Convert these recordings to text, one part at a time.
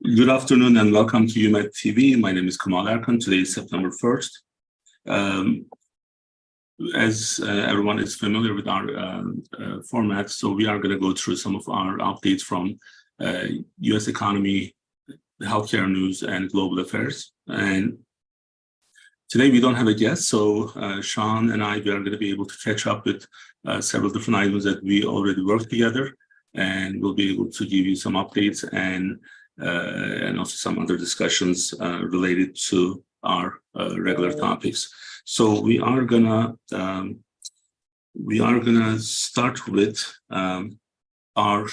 Good afternoon and welcome to UMACO TV. My name is Kamal Erkan. Today is September 1st. As everyone is familiar with our format, so we are going to go through some of our updates from U.S. economy, healthcare news, and global affairs. And today we don't have a guest, so Sean and we are going to be able to catch up with several different items that we already worked together, and we'll be able to give you some updates and also some other discussions related to our regular topics. So we are gonna start with our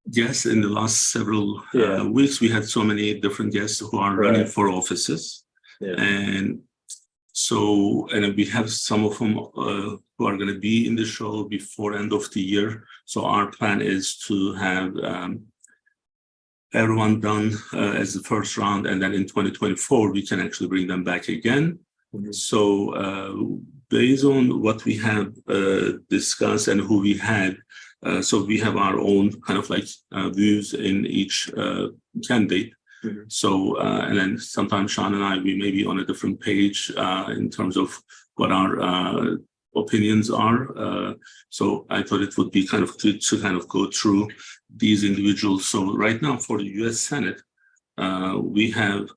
guests. In the last several weeks, we had so many different guests who are running for offices, and we have some of them who are going to be in the show before end of the year. So our plan is to have everyone done as the first round, and then in 2024 we can actually bring them back again. So based on what we have discussed and who we had, so we have our own kind of like views in each candidate. So, and then sometimes Sean and we may be on a different page in terms of what our opinions are. So I thought it would be kind of good to kind of go through these individuals. So right now for the U.S. Senate, we have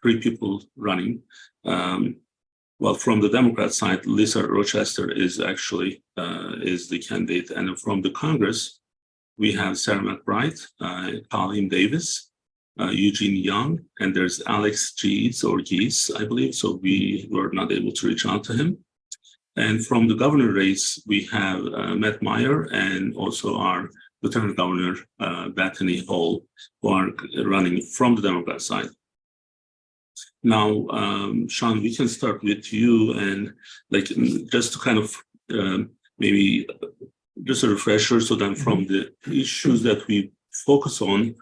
3 people running. Well, from the Democrat side, Lisa Rochester is actually is the candidate. And from the Congress, we have Sarah McBride, Colleen Davis, Eugene Young, and there's Alex Geese, I believe. So we were not able to reach out to him. And from the governor race, we have Matt Meyer and also our Lieutenant Governor Bethany Hall, who are running from the Democrat side. Now, Sean, we can start with you, and like just to kind of maybe just a refresher. So then from the issues that we focus on,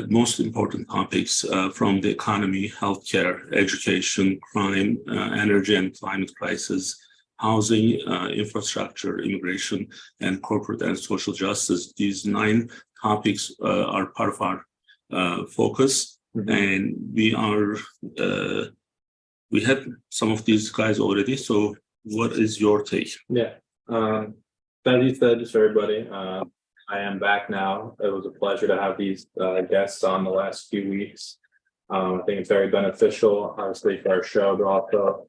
most important topics from the economy, healthcare, education, crime, energy and climate crisis, housing, infrastructure, immigration, and corporate and social justice. These 9 topics are part of our focus. And we had some of these guys already. So what is your take? Yeah. Thank you, just everybody. I am back now. It was a pleasure to have these guests on the last few weeks. I think it's very beneficial, obviously, for our show, but also,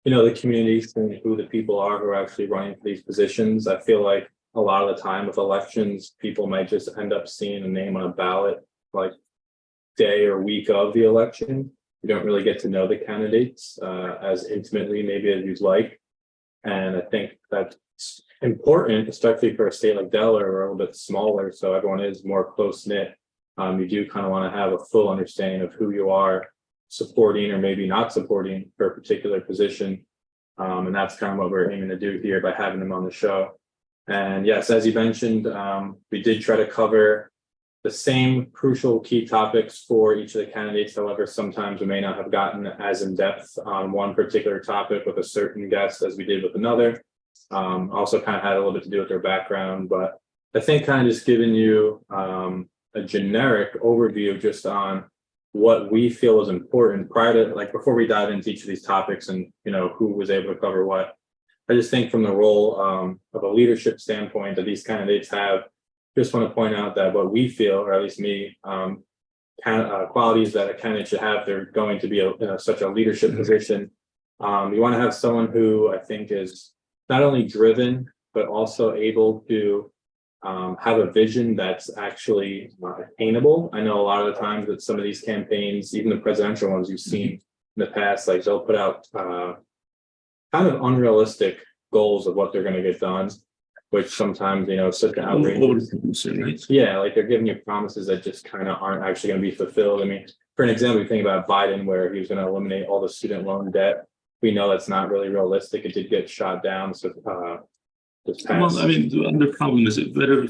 the communities and who the people are who are actually running for these positions. I feel like a lot of the time with elections, people might just end up seeing a name on a ballot like day or week of the election. You don't really get to know the candidates as intimately maybe as you'd like. And I think that's important, especially for a state like Delaware, we're a little bit smaller, so everyone is more close-knit. You do kind of want to have a full understanding of who you are supporting or maybe not supporting for a particular position. And that's kind of what we're aiming to do here by having them on the show. And yes, as you mentioned, we did try to cover the same crucial key topics for each of the candidates. However, sometimes we may not have gotten as in depth on one particular topic with a certain guest as we did with another. Also kind of had a little bit to do with their background, but I think kind of just giving you a generic overview just on what we feel is important prior to, like, before we dive into each of these topics and who was able to cover what. I just think from the role of a leadership standpoint that these candidates have, just want to point out that what we feel, or at least me, qualities that a candidate should have, they're going to be in such a leadership position. You want to have someone who I think is not only driven, but also able to have a vision that's actually attainable. I know a lot of the times that some of these campaigns, even the presidential ones you've seen in the past, like they'll put out kind of unrealistic goals of what they're going to get done, which sometimes, such an outrageous. Right? Yeah, like they're giving you promises that just kind of aren't actually going to be fulfilled. I mean, for an example, you think about Biden, where he was going to eliminate all the student loan debt. We know that's not really realistic. It did get shot down. So, well, I mean, the problem is whether,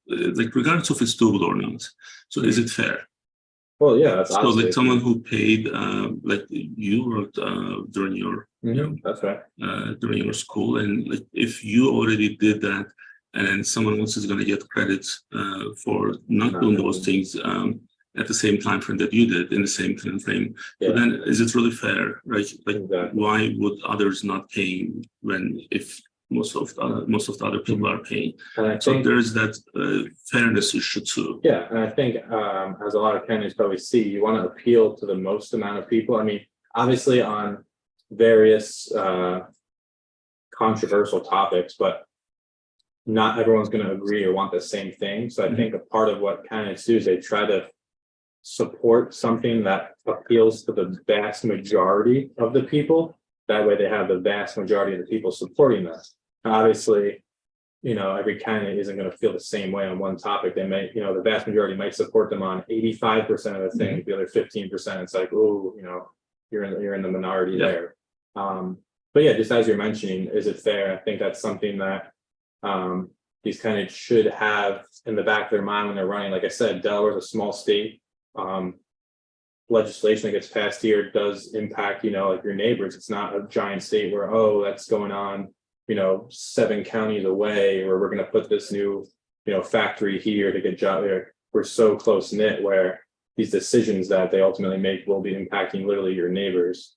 like, regardless of it's doable or not. So, is it fair? Well, yeah, that's so like someone who paid, like you worked during your, that's right, during your school, and like if you already did that, and then someone else is going to get credit for not doing those things at the same time frame that you did in the same time frame. Yeah. But then, is it really fair, right? Like, Exactly. why would others not pay when if most of the other people are paying? And I So think, there is that fairness issue too. yeah, and I think as a lot of candidates probably see, you want to appeal to the most amount of people. I mean, obviously on various controversial topics, but not everyone's going to agree or want the same thing. So I think a part of what candidates do is they try to support something that appeals to the vast majority of the people. That way they have the vast majority of the people supporting this. Obviously, every candidate isn't going to feel the same way on one topic. They may, the vast majority might support them on 85% of the things, the other 15%, it's like, oh, you're in the minority there. But yeah, just as you're mentioning, is it fair? I think that's something that these candidates should have in the back of their mind when they're running. Like I said, Delaware is a small state. Legislation that gets passed here does impact, like your neighbors. It's not a giant state where, oh, that's going on, 7 counties away, where we're going to put this new, factory here to get job there. We're so close knit where these decisions that they ultimately make will be impacting literally your neighbors.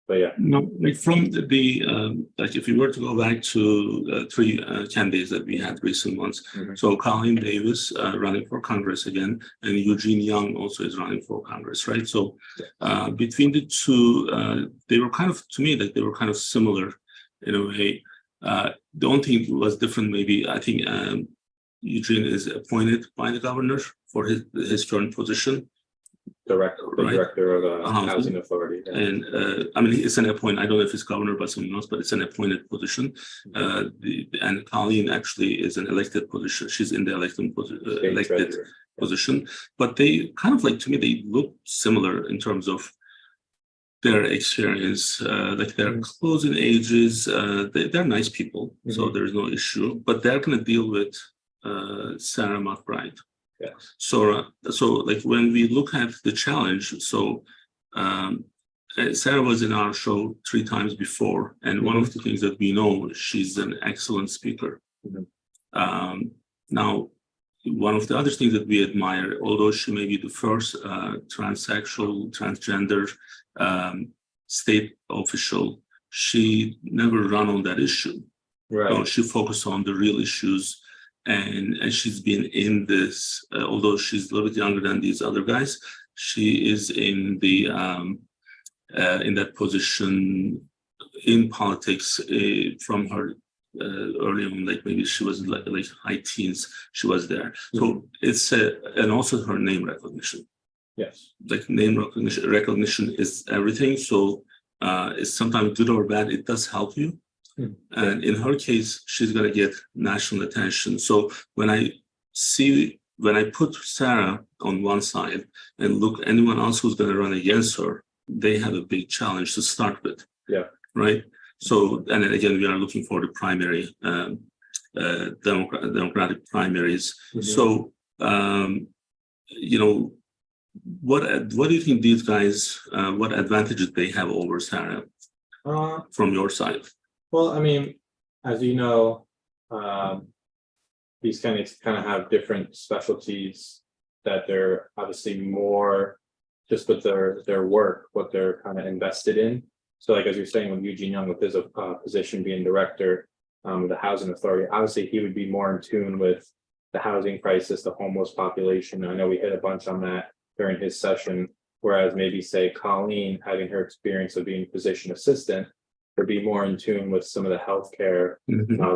But yeah. No, like from the like if you were to go back to 3 candidates that we had recent ones, so Colleen Davis running for Congress again, and Eugene Young also is running for Congress, right? So between the two, they were kind of, to me, like they were kind of similar in a way. The only thing was different, maybe. I think Eugene is appointed by the governor for his current position. Director of the housing authority. Yeah. And I mean, it's an appointment. I don't know if it's governor by someone else, but it's an appointed position. And Colleen actually is an elected position. She's in the elected position. But they kind of, like, to me, they look similar in terms of their experience. Like they're close in ages. They're nice people, so there's no issue. But they're going to deal with Sarah McBride. Yeah. So like when we look at the challenge, so Sarah was in our show 3 times before, and one of the things that we know, she's an excellent speaker. Now, one of the other things that we admire, although she may be the first transsexual, transgender state official, she never ran on that issue. Right. So she focused on the real issues. And she's been in this, although she's a little bit younger than these other guys, she is in the in that position in politics from her early on, like maybe she was like high teens, she was there. So it's and also her name recognition. Yes, like name recognition is everything. So it's sometimes good or bad. It does help you. And in her case, she's going to get national attention. So when I put Sarah on one side and look anyone else who's going to run against her, they have a big challenge to start with. Yeah. Right. So, and then again, we are looking for the primary, democratic primaries. So, what do you think these guys, what advantages they have over Sarah from your side? Well, I mean, as you know, these candidates kind of have different specialties that they're obviously more just with their work, what they're kind of invested in. So like, as you're saying, with Eugene Young, with his position being director of the housing authority, obviously he would be more in tune with the housing crisis, the homeless population. I know we hit a bunch on that during his session, whereas maybe say Colleen, having her experience of being physician assistant, would be more in tune with some of the healthcare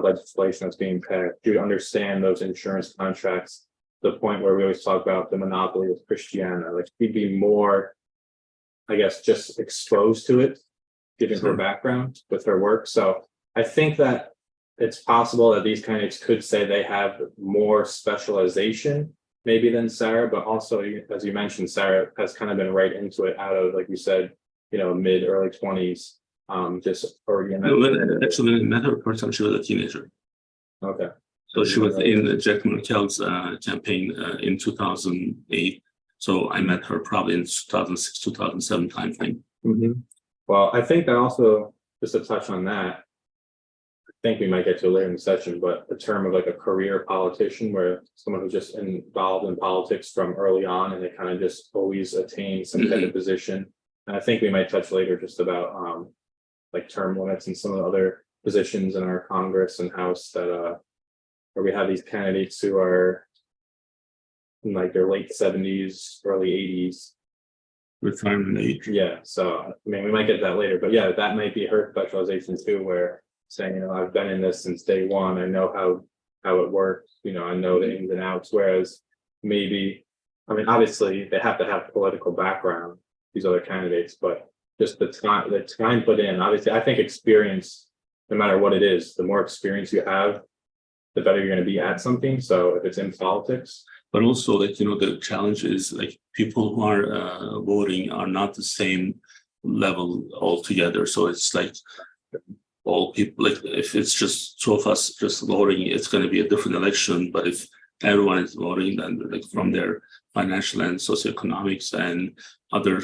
legislation that's being passed. You understand those insurance contracts, the point where we always talk about the monopoly of Christiana. Like she'd be more, I guess, just exposed to it, given her background with her work. So I think that it's possible that these candidates could say they have more specialization maybe than Sarah, but also, as you mentioned, Sarah has kind of been right into it out of, like you said, mid, early 20s. Just already in that. Actually, when I met her first time, she was a teenager. Okay. So she was in Jack Merkel's campaign in 2008. So I met her probably in 2006, 2007 timeframe. Well, I think that also, just to touch on that, think we might get to it later in the session, but the term of like a career politician, where someone who's just involved in politics from early on and they kind of just always attain some kind of position. And I think we might touch later just about like term limits and some of the other positions in our Congress and House that where we have these candidates who are in like their late 70s, early 80s. Retirement age. Yeah, so I mean, we might get that later, but yeah, that might be her specialization too, where saying, you know, I've been in this since day one. I know how it works. You know, I know the ins and outs. Whereas maybe, I mean, obviously they have to have political background, these other candidates, but just the time put in. Obviously, I think experience, no matter what it is, the more experience you have, the better you're going to be at something. So if it's in politics. But also, like, you know, the challenge is like people who are voting are not the same level altogether. So it's like all people, like if it's just two of us just voting, it's going to be a different election. But if everyone is voting, then like from their financial and socioeconomics and other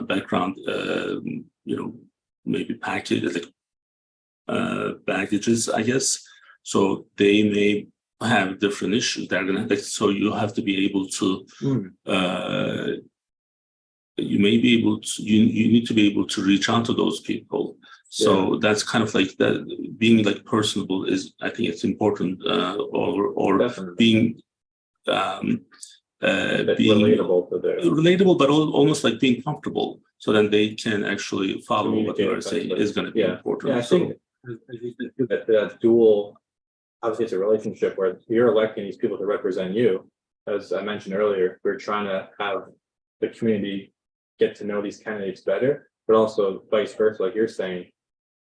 background, you know, maybe packages, like baggages, I guess. So they may have different issues. They're gonna, like, so you have to be able to you may be able to, you need to be able to reach out to those people. So that's kind of like that, being like personable is, I think it's important, or Definitely. being relatable to their relatable, but almost like being comfortable, so then they can actually follow what you are saying is going to be important. Yeah, I think that dual, obviously it's a relationship where you're electing these people to represent you. As I mentioned earlier, we're trying to have the community get to know these candidates better, but also vice versa, like you're saying,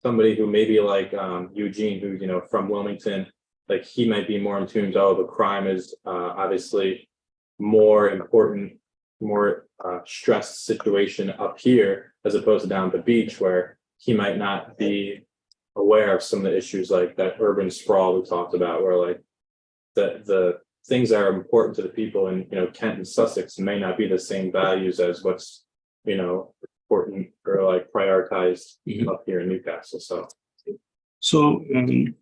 somebody who maybe like Eugene, who's, you know, from Wilmington, like he might be more in tune to, oh, the crime is obviously more important, more stressed situation up here as opposed to down at the beach, where he might not be aware of some of the issues like that urban sprawl we talked about, where like the things that are important to the people in, you know, Kent and Sussex may not be the same values as what's, you know, important or like prioritized up here in Newcastle. So you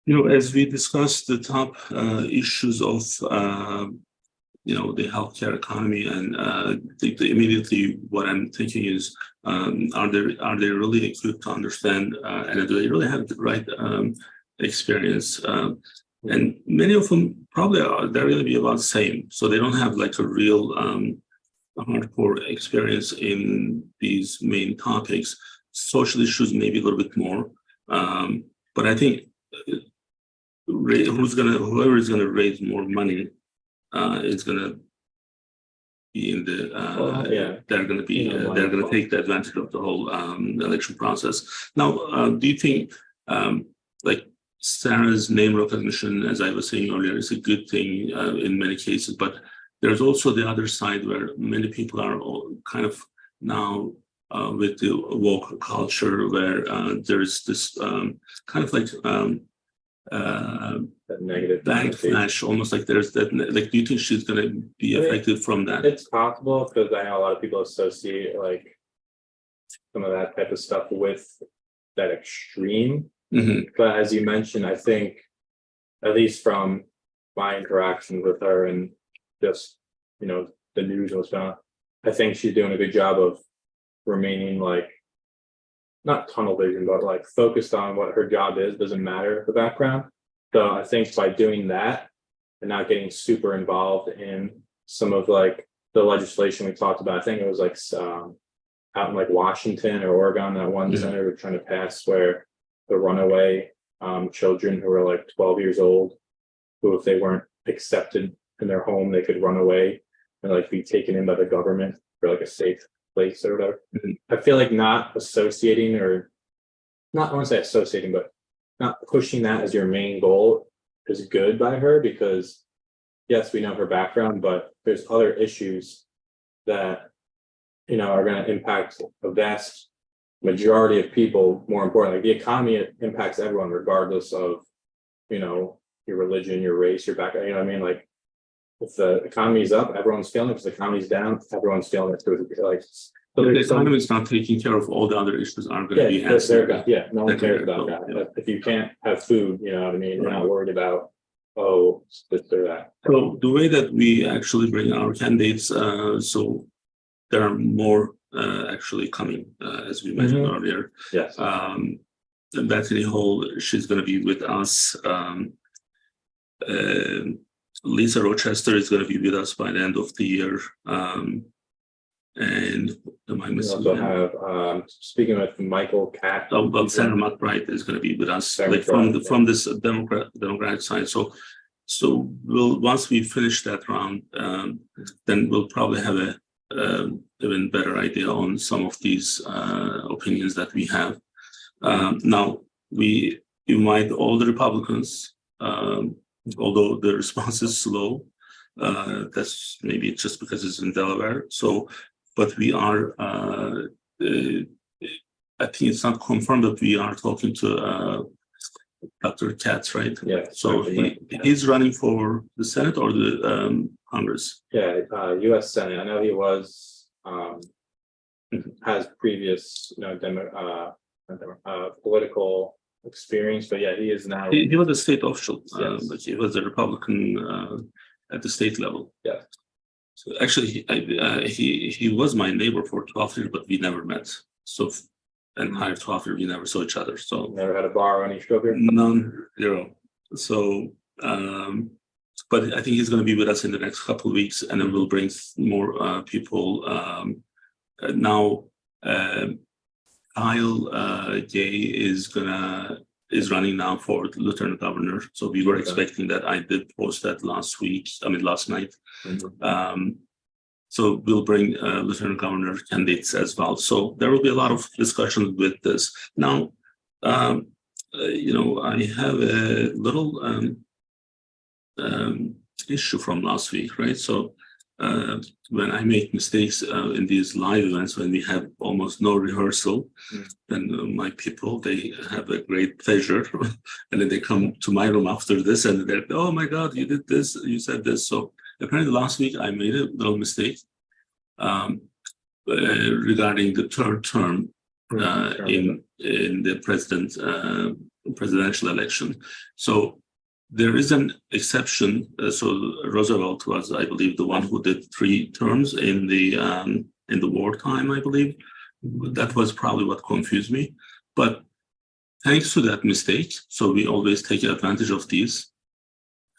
know, as we discussed the top issues of you know, the healthcare economy, and immediately what I'm thinking is, are they really equipped to understand, and do they really have the right experience? And many of them probably they're going to be about the same, so they don't have like a real hardcore experience in these main topics. Social issues maybe a little bit more, but I think whoever is gonna raise more money is gonna be in the they're gonna take the advantage of the whole election process. Now, do you think like Sarah's name recognition, as I was saying earlier, is a good thing in many cases, but there's also the other side where many people are kind of now with the woke culture, where there's this kind of like that negative backlash, almost like there's that, like, do you think she's going to be affected from that? It's possible, because I know a lot of people associate like some of that type of stuff with that extreme. But as you mentioned, I think, at least from my interaction with her and just, you know, the news and what's going on, I think she's doing a good job of remaining like, not tunnel vision, but like focused on what her job is, doesn't matter the background. So I think by doing that and not getting super involved in some of like the legislation we talked about, I think it was like out in like Washington or Oregon, that one senator was trying to pass where the runaway children who were like 12 years old, who if they weren't accepted in their home, they could run away and like be taken in by the government for like a safe place or whatever. I feel like not associating, or not, I wouldn't say associating, but not pushing that as your main goal is good by her, because yes, we know her background, but there's other issues that, you know, are going to impact a vast majority of people. More importantly, the economy, it impacts everyone regardless of, you know, your religion, your race, your background. You know what I mean? Like, if the economy is up, everyone's feeling it. If the economy's down, everyone's feeling it. So like, So If the there's some, economy is not taking care of, all the other issues aren't going to be they're, answered. no one cares about Yeah. that. But if you can't have food, you know what I mean? You're not Right. worried about, oh, this or that. So the way that we actually bring our candidates, so there are more actually coming, as we mentioned earlier. Yes. Bethany Hall, she's going to be with us. Lisa Rochester is going to be with us by the end of the year. And am I We missing? also have, speaking with Michael Cat. Oh, but Senator McBride is going to be with us, Senator like from McBride, from this Democratic side. So we'll, once we finish that round, then we'll probably have a even better idea on some of these opinions that we have. Now we invite all the Republicans, although the response is slow. That's maybe just because it's in Delaware. So, but we are. I think it's not confirmed that we are talking to Dr. Katz, right? Yeah. So he's running for the Senate or the Congress? Yeah, U.S. Senate. I know he was has previous, you know, political experience, but yeah, he is now. He was a state official, Yes. but he was a Republican at the state level. Yeah. So actually, he was my neighbor for 12 years, but we never met. So, and higher 12 years, we never saw each other. So Never had a bar or any sugar. none, zero. So, but I think he's going to be with us in the next couple of weeks, and then we'll bring more people. Now, Kyle Gay is running now for lieutenant governor. So we were expecting that. I did post that last night. So we'll bring lieutenant governor candidates as well. So there will be a lot of discussion with this. Now, you know, I have a little issue from last week, right? So when I make mistakes in these live events, when we have almost no rehearsal, then my people, they have a great pleasure. And then they come to my room after this and they're, oh my God, you did this, you said this. So apparently last week I made a little mistake regarding the third term in the presidential election. So there is an exception. So Roosevelt was, I believe, the one who did 3 terms in the wartime, I believe. That was probably what confused me. But thanks to that mistake, so we always take advantage of these.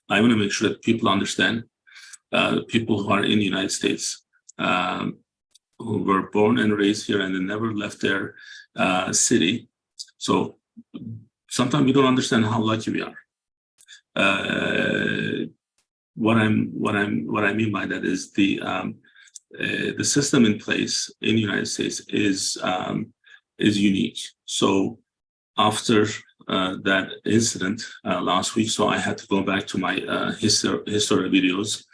I want to make sure that people understand, people who are in the United States, who were born and raised here and they never left their city. So sometimes we don't understand how lucky we are. What I mean by that is the system in place in the United States is unique. So after that incident last week, so I had to go back to my history videos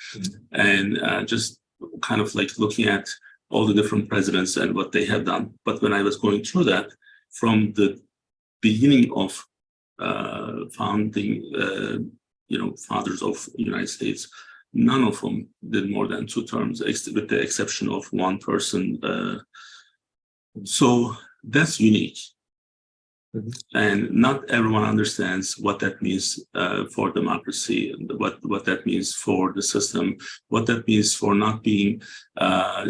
and just kind of like looking at all the different presidents and what they have done. But when I was going through that, from the beginning of founding, fathers of the United States, none of them did more than 2 terms, with the exception of one person. So that's unique. And not everyone understands what that means for democracy, what that means for the system, what that means for not being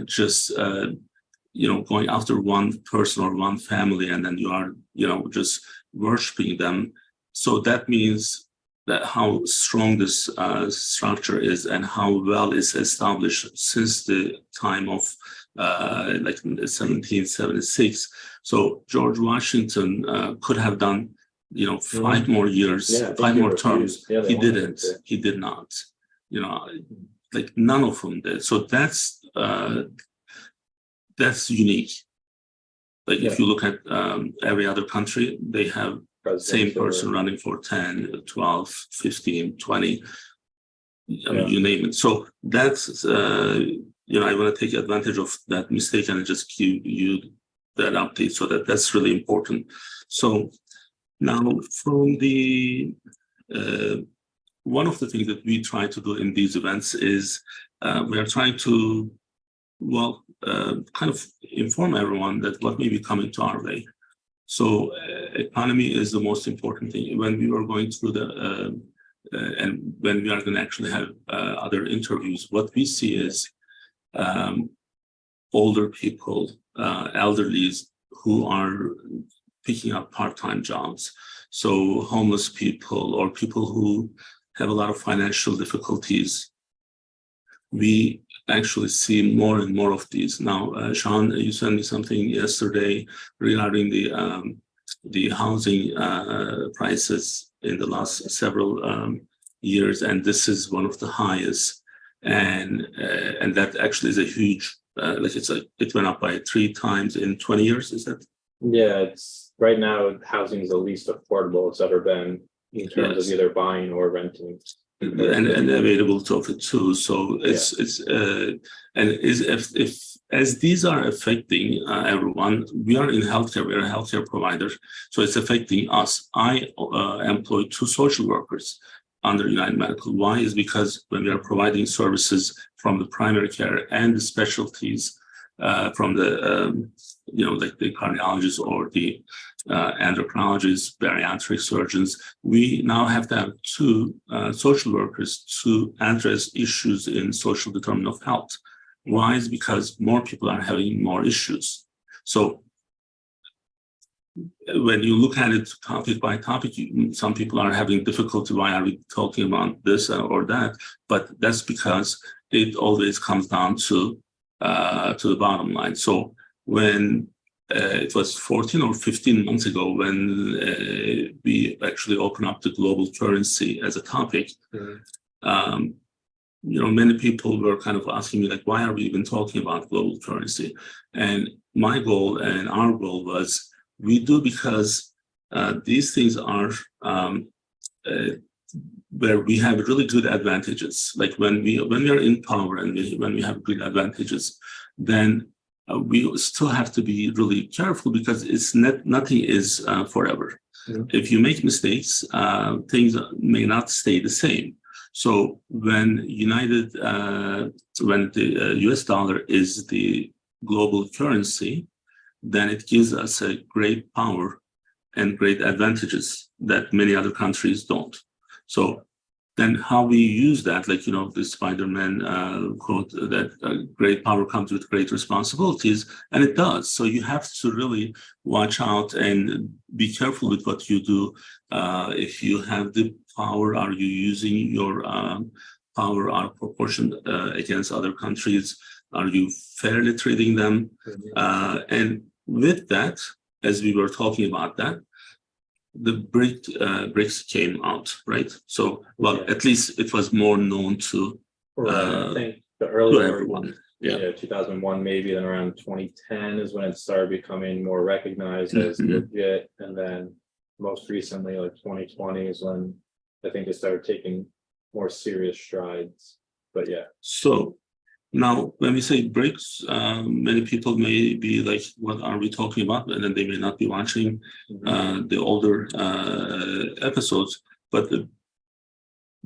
just going after one person or one family, and then you are just worshiping them. So that means that how strong this structure is and how well it's established since the time of like 1776. So George Washington could have done 5 more years, 5 more terms. He didn't. He did not. Like none of them did. So that's unique. Like if you look at every other country, they have same person running for 10, 12, 15, 20. I mean, you name it. So that's, I want to take advantage of that mistake and just give you that update, so that's really important. So now from the, one of the things that we try to do in these events is we are trying to kind of inform everyone that what may be coming to our way. So economy is the most important thing. When we were going through and when we are going to actually have other interviews, what we see is older people, elderlies who are picking up part-time jobs. So homeless people or people who have a lot of financial difficulties. We actually see more and more of these. Now, Sean, you sent me something yesterday regarding the housing prices in the last several years, and this is one of the highest. And that actually is a huge, it went up by 3 times in 20 years, is that? Yeah, it's right now housing is the least affordable it's ever been in terms of either buying or renting. And availability of it too. So if as these are affecting everyone, we are in healthcare, we're a healthcare provider, so it's affecting us. I employ 2 social workers under United Medical. Why? Is because when we are providing services from the primary care and the specialties from the like the cardiologists or the endocrinologists, bariatric surgeons, we now have to have 2 social workers to address issues in social determinant of health. Why? Is because more people are having more issues. So when you look at it topic by topic, some people are having difficulty. Why are we talking about this or that? But that's because it always comes down to the bottom line. So when it was 14 or 15 months ago when we actually opened up the global currency as a topic, many people were kind of asking me, like, why are we even talking about global currency? And my goal and our goal was, we do because these things are where we have really good advantages. Like when we are in power and when we have good advantages, then we still have to be really careful because nothing is forever. If you make mistakes, things may not stay the same. So when the US dollar is the global currency, then it gives us a great power and great advantages that many other countries don't. So then how we use that, like, the Spider-Man quote that great power comes with great responsibilities, and it does. So you have to really watch out and be careful with what you do. If you have the power, are you using your power out of proportion against other countries? Are you fairly treating them? And with that, as we were talking about that, the BRICS came out, right? So, at least it was more known to I think the earlier everyone. 2001 maybe, then around 2010 is when it started becoming more recognized as legit, and then most recently, like 2020, is when I think it started taking more serious strides. But yeah. So now, when we say BRICS, many people may be like, what are we talking about? And then they may not be watching the older episodes. But the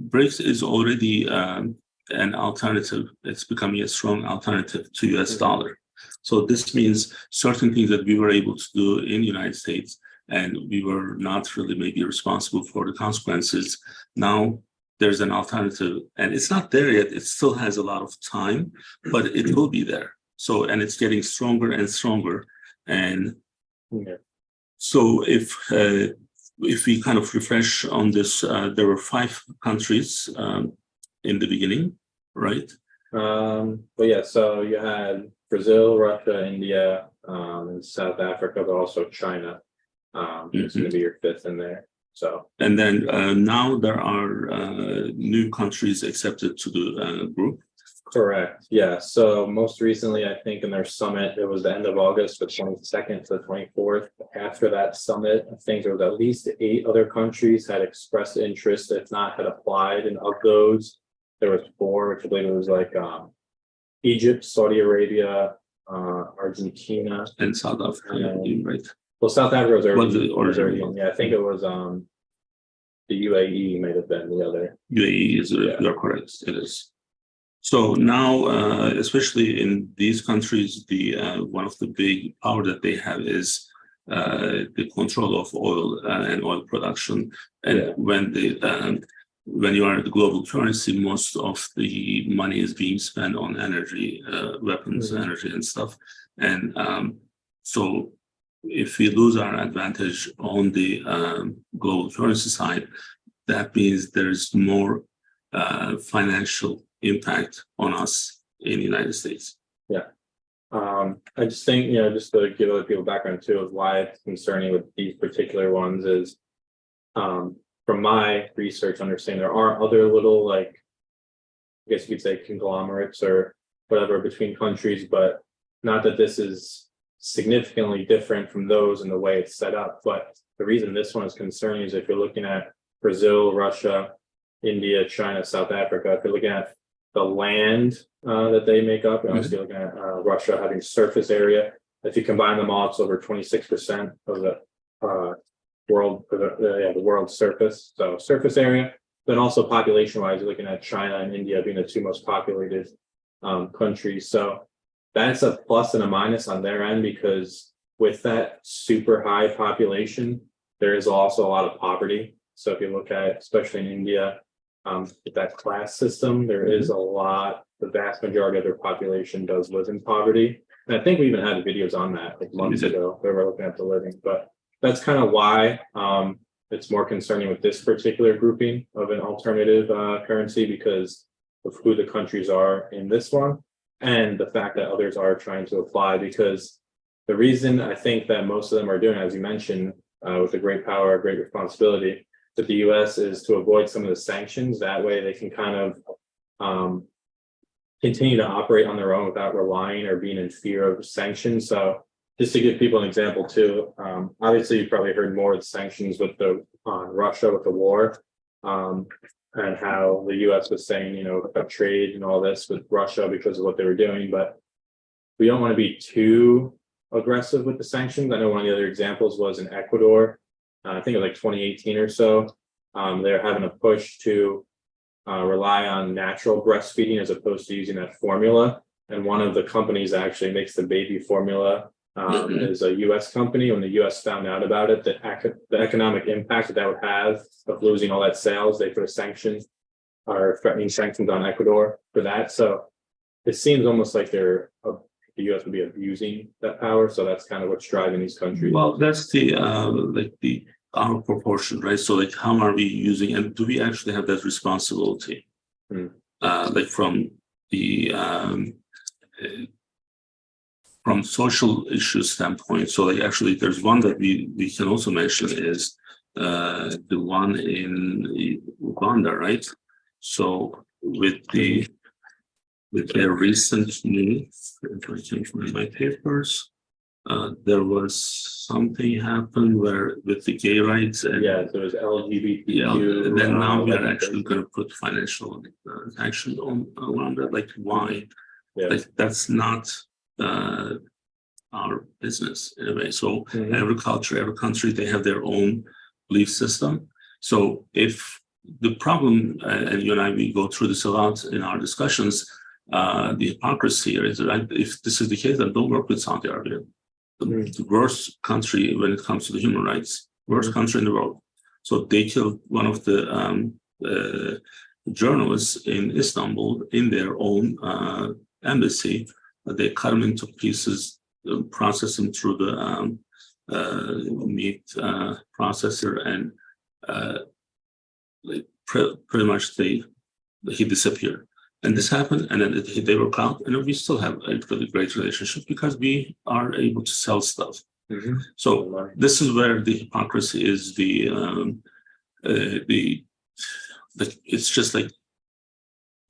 BRICS is already an alternative. It's becoming a strong alternative to US dollar. So this means certain things that we were able to do in the United States, and we were not really maybe responsible for the consequences. Now, there's an alternative, and it's not there yet. It still has a lot of time, but it will be there. So, and it's getting stronger and stronger. And so if we kind of refresh on this, there were 5 countries in the beginning, right? But yeah, so you had Brazil, Russia, India, and South Africa, but also China. It's going to be your 5th in there. So, and then now there are new countries accepted to the group. Correct. Yeah. So most recently, I think in their summit, it was the end of August, the 22nd to the 24th. After that summit, I think there was at least 8 other countries had expressed interest, if not had applied. And of those, there was 4, which I believe it was like Egypt, Saudi Arabia, Argentina, and South Africa, right? Well, South Africa was already in. Yeah, I think it was the UAE might have been the other. UAE is you're correct. It is. So now, especially in these countries, the one of the big power that they have is the control of oil and oil production. And when you are the global currency, most of the money is being spent on energy, weapons, energy, and stuff. And so, if we lose our advantage on the global currency side, that means there's more financial impact on us in the United States. Yeah. I just think, just to give other people background too of why it's concerning with these particular ones is, from my research understanding, there are other little, like, I guess you could say conglomerates or whatever between countries, but not that this is significantly different from those in the way it's set up. But the reason this one is concerning is if you're looking at Brazil, Russia, India, China, South Africa, if you're looking at the land that they make up, and obviously looking at Russia having surface area, if you combine them all, it's over 26% of the world, the world's surface. So surface area, then also population-wise, you're looking at China and India being the two most populated countries. So that's a plus and a minus on their end, because with that super high population, there is also a lot of poverty. So if you look at, especially in India, with that class system, there is a lot, the vast majority of their population does live in poverty. And I think we even had videos on that like months ago, where we're looking at the living, but that's kind of why it's more concerning with this particular grouping of an alternative currency, because of who the countries are in this one, and the fact that others are trying to apply. Because the reason I think that most of them are doing, as you mentioned, with a great power, great responsibility, that the US is to avoid some of the sanctions. That way they can kind of continue to operate on their own without relying or being in fear of sanctions. So just to give people an example too, obviously you probably heard more of the sanctions with the Russia with the war, and how the US was saying, about trade and all this with Russia because of what they were doing. But we don't want to be too aggressive with the sanctions. I know one of the other examples was in Ecuador. I think it was like 2018 or so. They're having a push to rely on natural breastfeeding as opposed to using that formula. And one of the companies that actually makes the baby formula is a US company. When the US found out about it, the economic impact that would have of losing all that sales, they put a sanction or threatening sanctions on Ecuador for that. So it seems almost like the US would be abusing that power. So that's kind of what's driving these countries. Well, that's our proportion, right? So how are we using, and do we actually have that responsibility? From the from social issues standpoint. So actually there's one that we can also mention is the one in Uganda, right? So with their recent news, if I change my papers, there was something happened where with the gay rights and there was LGBTQ. And then now we are actually going to put financial action on that. Like why? Like that's not our business in a way. So every culture, every country, they have their own belief system. So if the problem, and you and I, we go through this a lot in our discussions, the hypocrisy here is, right? If this is the case, then don't work with Saudi Arabia. The worst country when it comes to the human rights, worst country in the world. So they killed one of the journalists in Istanbul in their own embassy. They cut him into pieces, process him through the meat processor, and pretty much he disappeared. And this happened, and then they were caught, and we still have a really great relationship because we are able to sell stuff. So this is where the hypocrisy is. It's just like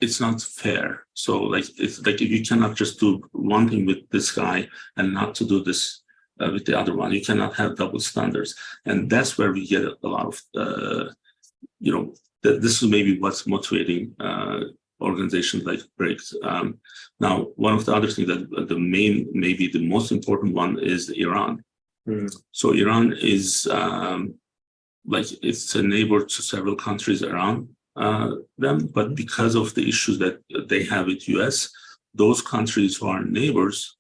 it's not fair. So it's like if you cannot just do one thing with this guy and not to do this with the other one, you cannot have double standards, and that's where we get a lot of this is maybe what's motivating organizations like BRICS. Now, one of the other things that maybe the most important one is Iran. So Iran is it's a neighbor to several countries around them, but because of the issues that they have with US, those countries who are neighbors,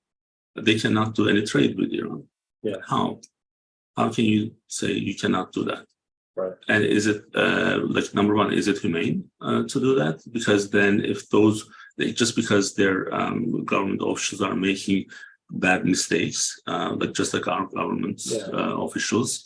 they cannot do any trade with Iran. Yeah. How? How can you say you cannot do that? Right. And is it like number one, is it humane to do that? Because then if just because their government officials are making bad mistakes, like just like our government officials,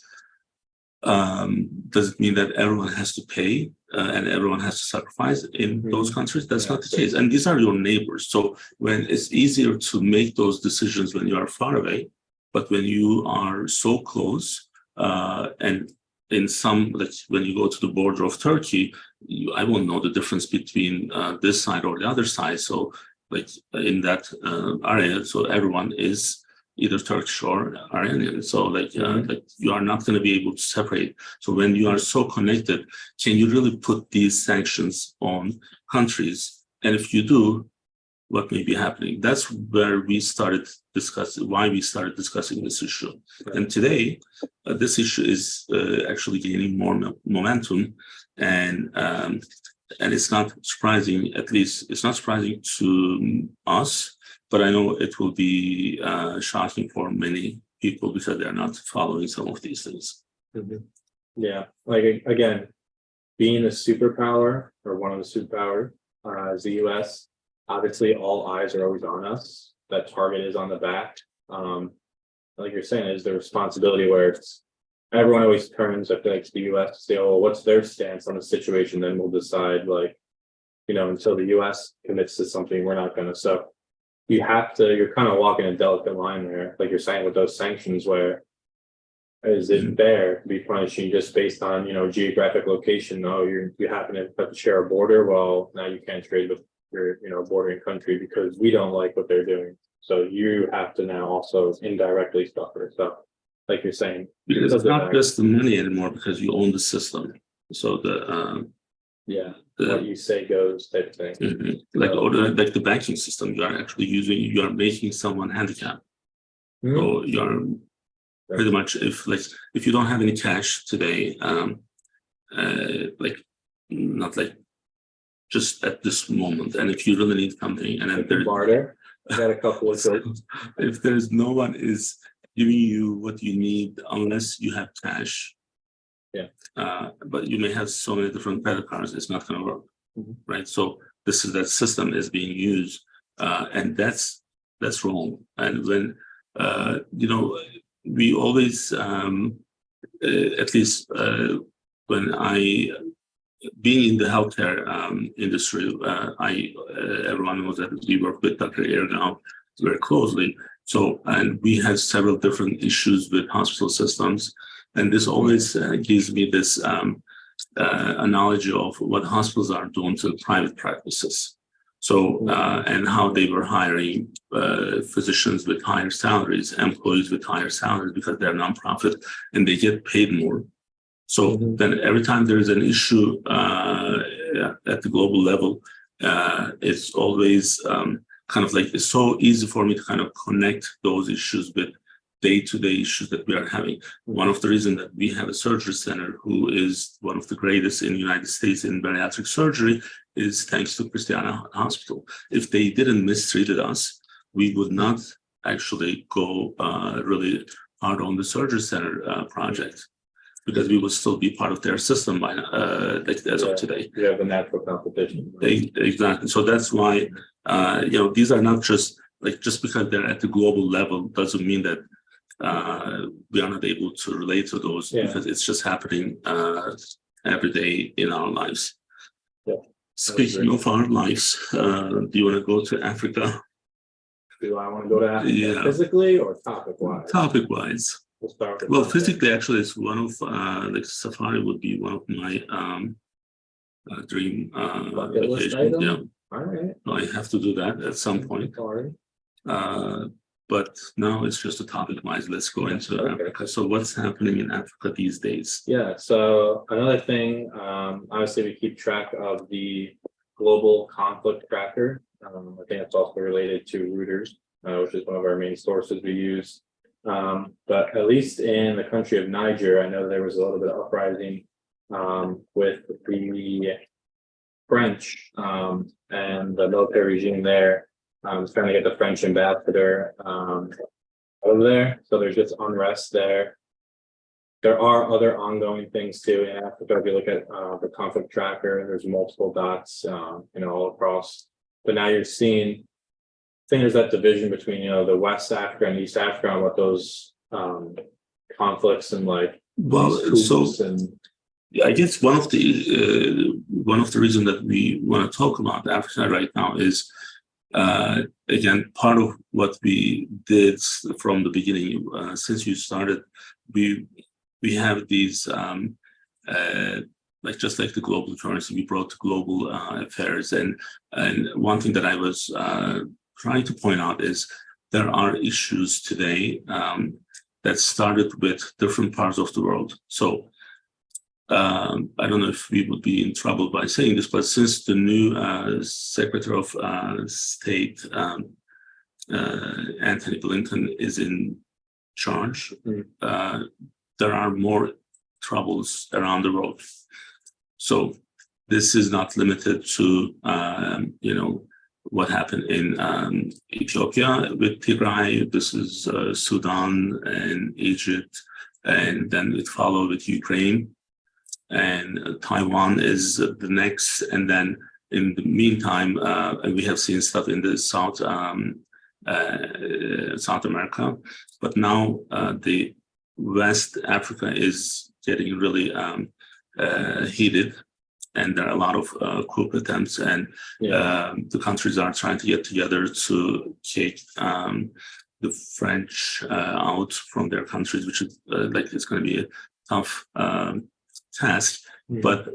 does it mean that everyone has to pay and everyone has to sacrifice in those countries? That's not the case. And these are your neighbors. So when it's easier to make those decisions when you are far away, but when you are so close, and in some, like when you go to the border of Turkey, I won't know the difference between this side or the other side. So like in that area, so everyone is either Turkish or Iranian. So like you are not going to be able to separate. So when you are so connected, can you really put these sanctions on countries? And if you do, what may be happening? That's where we started discussing, why we started discussing this issue. And today, this issue is actually gaining more momentum, and it's not surprising. At least it's not surprising to us, but I know it will be shocking for many people because they're not following some of these things. Yeah, like again, being a superpower or one of the superpowers, as the U.S. Obviously, all eyes are always on us. That target is on the back. Like you're saying, is the responsibility where it's everyone always turns, I feel like, to the US to say, oh, what's their stance on the situation? Then we'll decide, like, until the US commits to something, we're not going to. So you're kind of walking a delicate line there, like you're saying with those sanctions, where is it fair to be punishing just based on, geographic location? Oh, you happen to have to share a border. Well, now you can't trade with your bordering country because we don't like what they're doing. So you have to now also indirectly suffer. So like you're saying, because it's not just the money anymore because you own the system. So what you say goes type of thing. Like the banking system, you are actually you are making someone handicapped. So you are pretty much, if you don't have any cash today, like not like just at this moment, and if you really need something, and then there's barter, I got a couple of if there's no one is giving you what you need unless you have cash, but you may have so many different credit cards, it's not going to work, right? So that system is being used, and that's wrong. And when we always, at least when I being in the healthcare industry, everyone knows that we work with Dr. Erdogan very closely. So, and we have several different issues with hospital systems, and this always gives me this analogy of what hospitals are doing to private practices. So, and how they were hiring physicians with higher salaries, employees with higher salaries because they're nonprofit and they get paid more. So then every time there is an issue at the global level, it's always kind of like, it's so easy for me to kind of connect those issues with day-to-day issues that we are having. One of the reasons that we have a surgery center who is one of the greatest in the United States in bariatric surgery is thanks to Christiana Hospital. If they didn't mistreated us, we would not actually go really hard on the surgery center project, because we would still be part of their system by as of today. You have a natural competition. Exactly. So that's why these are not just because they're at the global level doesn't mean that we are not able to relate to those, because it's just happening every day in our lives. Speaking of our lives, do you want to go to Africa? Do I want to go to Africa physically or topic-wise? Topic-wise. Well, physically, actually, it's one of safari would be one of my dream vacations. Yeah, all right. I have to do that at some point. But now it's just a topic-wise. Let's go into Africa. So, what's happening in Africa these days? Yeah. So another thing, obviously, we keep track of the global conflict tracker. I think it's also related to Reuters, which is one of our main sources we use. But at least in the country of Niger, I know there was a little bit of uprising with the French, and the military regime there, is trying to get the French ambassador, over there. So there's just unrest there. There are other ongoing things too in Africa. If you look at the conflict tracker, there's multiple dots, all across. But now you're seeing, I think there's that division between, the West Africa and East Africa and what those conflicts and like. Well, so I guess one of the reasons that we want to talk about Africa right now is, again, part of what we did from the beginning, since you started, we have these, just like the global currency, we brought global affairs. And one thing that I was trying to point out is there are issues today that started with different parts of the world. So I don't know if we would be in trouble by saying this, but since the new Secretary of State, Anthony Blinken, is in charge, there are more troubles around the world. So this is not limited to, what happened in Ethiopia with Tigray. This is Sudan and Egypt, and then it followed with Ukraine. And Taiwan is the next. And then in the meantime, we have seen stuff in the South America. But now the West Africa is getting really heated. And there are a lot of coup attempts, and the countries are trying to get together to kick the French out from their countries, which is it's going to be a tough task. But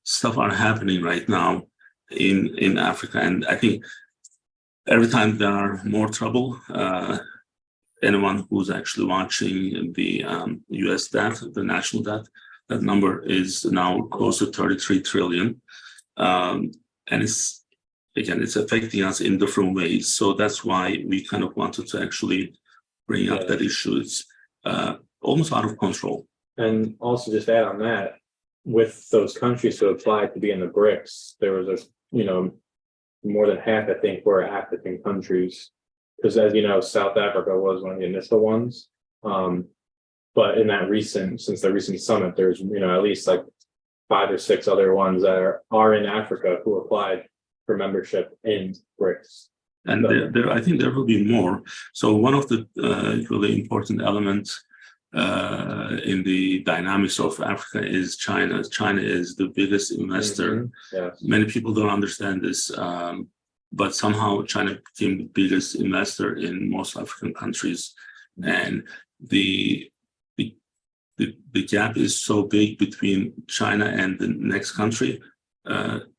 stuff are happening right now in Africa, and I think every time there are more trouble, anyone who's actually watching the U.S. debt, the national debt, that number is now close to 33 trillion. And it's affecting us in different ways. So that's why we kind of wanted to actually bring up that issue. It's almost out of control. And also just add on that, with those countries who applied to be in the BRICS, there was more than half, I think, were African countries. Because as you know, South Africa was one of the initial ones. But in that since the recent summit, there's at least like 5 or 6 other ones that are in Africa who applied for membership in BRICS. And I think there will be more. So one of the really important elements in the dynamics of Africa is China. China is the biggest investor. Yes. Many people don't understand this, but somehow China became the biggest investor in most African countries, and the gap is so big between China and the next country.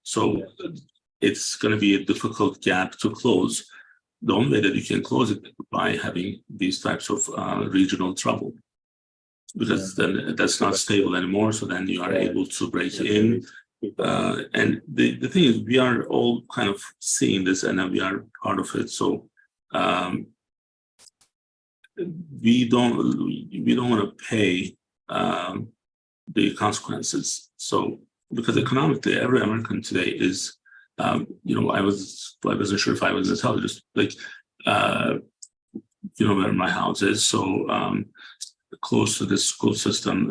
So it's going to be a difficult gap to close. The only way that you can close it by having these types of regional trouble, because then that's not stable anymore. So then you are able to break in. And the thing is, we are all kind of seeing this, and we are part of it. So we don't want to pay the consequences. So because economically, every American today is, I wasn't sure if I was intelligent, where my house is. So close to the school system,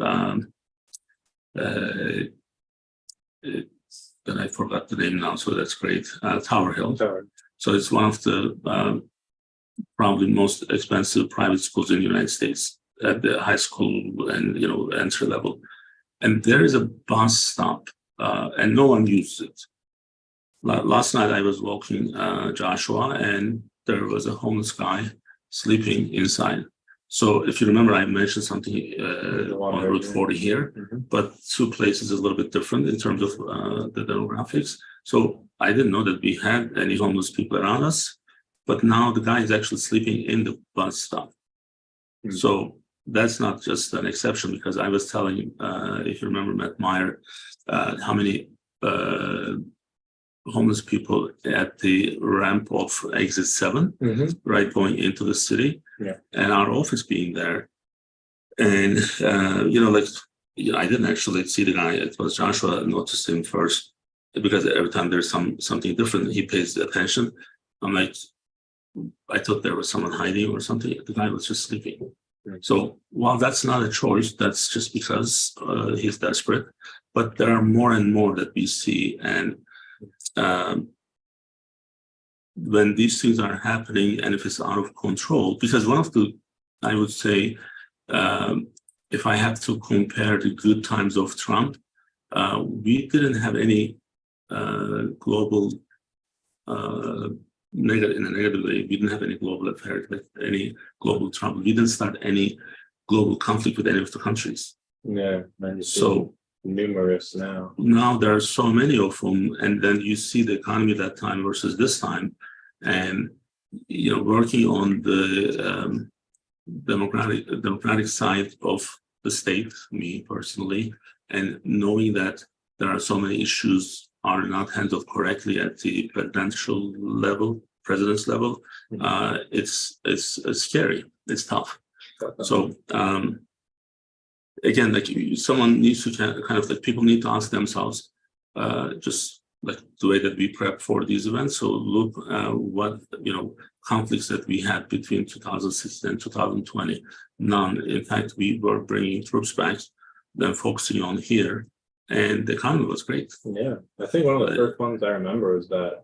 that I forgot the name now, so that's great. Tower Hill. So it's one of the probably most expensive private schools in the United States at the high school and entry level. And there is a bus stop, and no one uses it. Last night I was walking Joshua, and there was a homeless guy sleeping inside. So if you remember, I mentioned something on Route 40 here, but 2 places is a little bit different in terms of the demographics. So I didn't know that we had any homeless people around us, but now the guy is actually sleeping in the bus stop. So that's not just an exception, because I was telling, if you remember, Matt Meyer, how many homeless people at the ramp of exit 7, right, going into the city, and our office being there. And, I didn't actually see the guy. It was Joshua noticed him first. because every time there's something different, he pays attention. I'm like, I thought there was someone hiding or something. The guy was just sleeping. So while that's not a choice, that's just because he's desperate. But there are more and more that we see, and when these things are happening, and if it's out of control, because one of the, I would say, if I have to compare the good times of Trump, we didn't have any global negative, in a negative way. We didn't have any global affairs with any global trouble. We didn't start any global conflict with any of the countries. Yeah, so numerous now. Now there are so many of them, and then you see the economy that time versus this time, and working on the democratic side of the state, me personally, and knowing that there are so many issues are not handled correctly at the president's level, it's scary, it's tough. So again, like someone needs to kind of like, people need to ask themselves, just like the way that we prep for these events. So look what conflicts that we had between 2016 and 2020. None. In fact, we were bringing troops back, then focusing on here, and the economy was great. Yeah, I think one of the first ones I remember is that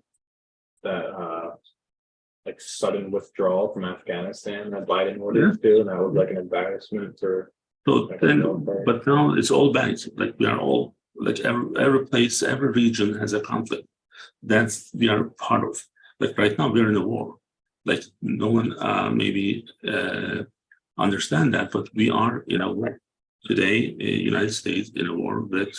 like sudden withdrawal from Afghanistan that Biden ordered to do, and that was like an embarrassment for. So then, but now it's all banks. Like we are all like every place, every region has a conflict. That's we are part of. Like right now, we're in a war. Like no one maybe understand that, but we are in a war today. United States in a war with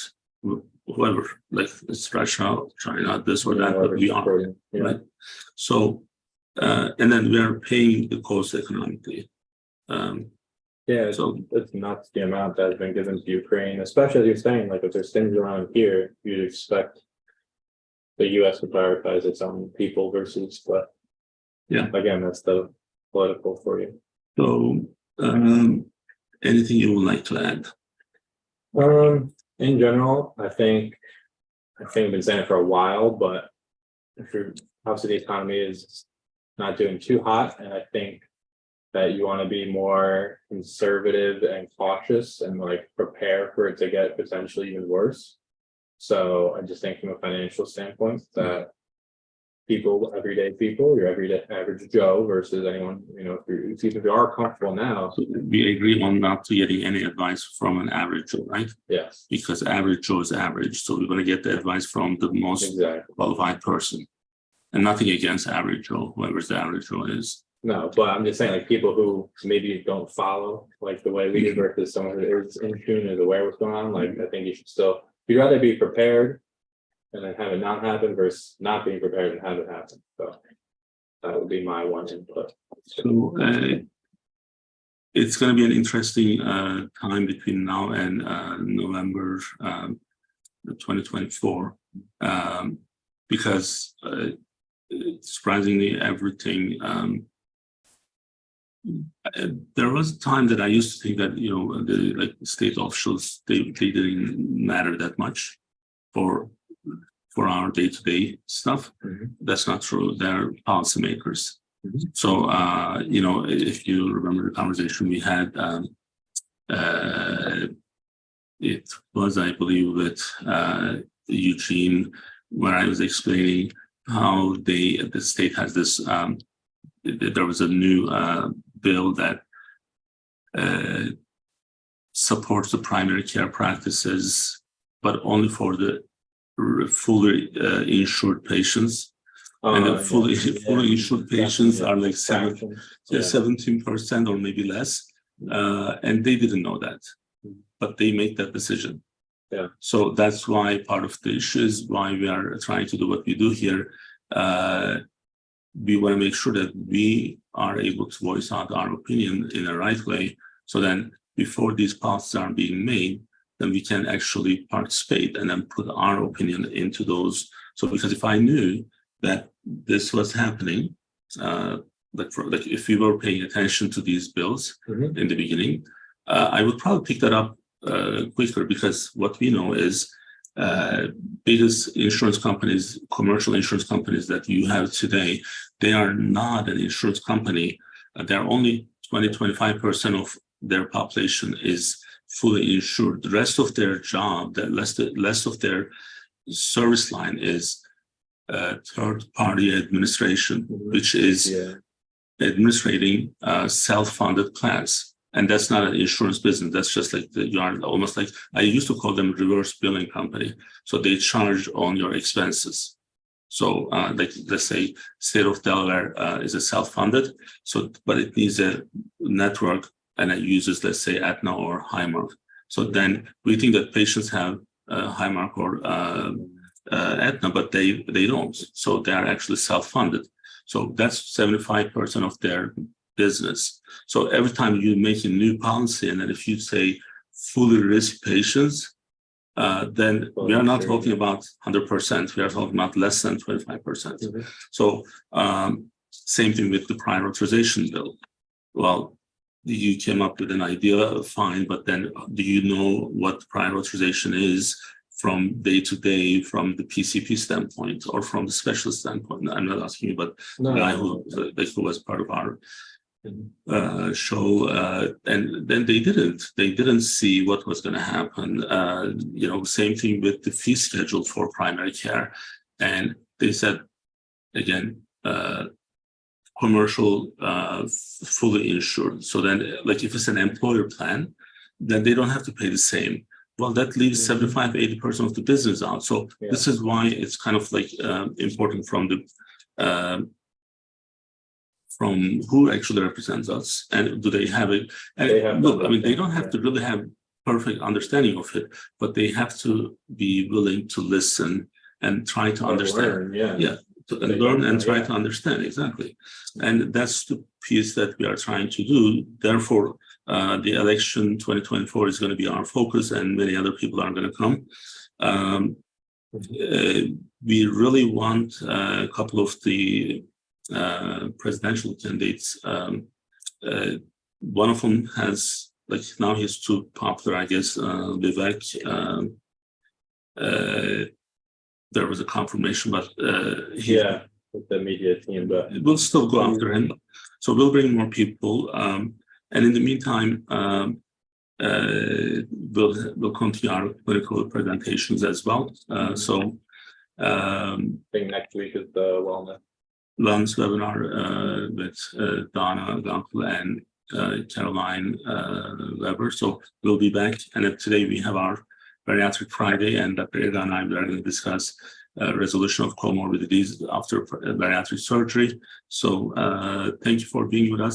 whoever. Like it's Russia, China, this or that. But we are right. So and then we are paying the cost economically. Yeah, so it's nuts the amount that has been given to Ukraine, especially as you're saying, like if there's things around here, you'd expect the US to prioritize its own people versus, but yeah, again, that's the political for you. So anything you would like to add? In general, I think I've been saying it for a while, but if you're obviously the economy is not doing too hot, and I think that you want to be more conservative and cautious and like prepare for it to get potentially even worse. So I just think from a financial standpoint that people, everyday people, your everyday average Joe versus anyone, if you are comfortable now. So we agree on not to getting any advice from an average Joe, right? Yes. Because average Joe is average. So we're going to get the advice from the most qualified person. And nothing against average Joe, whoever's the average Joe is. No, but I'm just saying, like people who maybe don't follow like the way we do versus someone who is in tune, is aware of what's going on. Like I think you should still, you'd rather be prepared and then have it not happen versus not being prepared and have it happen. So that would be my one input. So it's going to be an interesting time between now and November 2024 because surprisingly everything. There was a time that I used to think that the state officials they didn't matter that much for our day-to-day stuff. That's not true. They're policymakers. So if you remember the conversation we had, it was I believe with Eugene, where I was explaining how the state has this. There was a new bill that supports the primary care practices, but only for the fully insured patients. And the fully insured patients are like 17% or maybe less. And they didn't know that, but they make that decision. Yeah. So that's why part of the issue is why we are trying to do what we do here. We want to make sure that we are able to voice out our opinion in the right way. So then before these policies are being made, then we can actually participate and then put our opinion into those. So because if I knew that this was happening, like if we were paying attention to these bills in the beginning, I would probably pick that up quicker, because what we know is biggest insurance companies, commercial insurance companies that you have today, they are not an insurance company. They're only 20-25% of their population is fully insured. The rest of their job, the less of their service line is third-party administration, which is administrating self-funded plans. And that's not an insurance business. That's just like you are almost like, I used to call them reverse billing company. So they charge on your expenses. So like let's say state of Delaware is a self-funded, so but it needs a network and it uses, let's say, Aetna or Highmark. So then we think that patients have Highmark or Aetna, but they don't. So they are actually self-funded. So that's 75% of their business. So every time you make a new policy, and then if you say fully risk patients, then we are not talking about 100%. We are talking about less than 25%. So same thing with the prior authorization bill. Well, you came up with an idea, fine, but then do you know what prior authorization is from day to day, from the PCP standpoint or from the specialist standpoint? I'm not asking you, but the guy who was part of our show, and then they didn't see what was going to happen. Same thing with the fee schedule for primary care, and they said again, commercial, fully insured. So then, like if it's an employer plan, then they don't have to pay the same. Well, that leaves 75-80% of the business out. So this is why it's kind of like important from the from who actually represents us, and do they have it? And look, I mean, they don't have to really have perfect understanding of it, but they have to be willing to listen and try to understand. Learn and try to understand, exactly. And that's the piece that we are trying to do. Therefore, the election 2024 is going to be our focus, and many other people are going to come. We really want a couple of the presidential candidates. One of them has, like, now he's too popular, I guess, Vivek. There was a confirmation, but with the media team, but we'll still go after him. So we'll bring more people, and in the meantime, we'll continue our clinical presentations as well. I think next week is the wellness webinar with Donna Gunkel and Caroline Weber. So we'll be back, and today we have our Bariatric Friday, and Dr. Eda and I are going to discuss resolution of comorbidities after bariatric surgery. So thank you for being with us.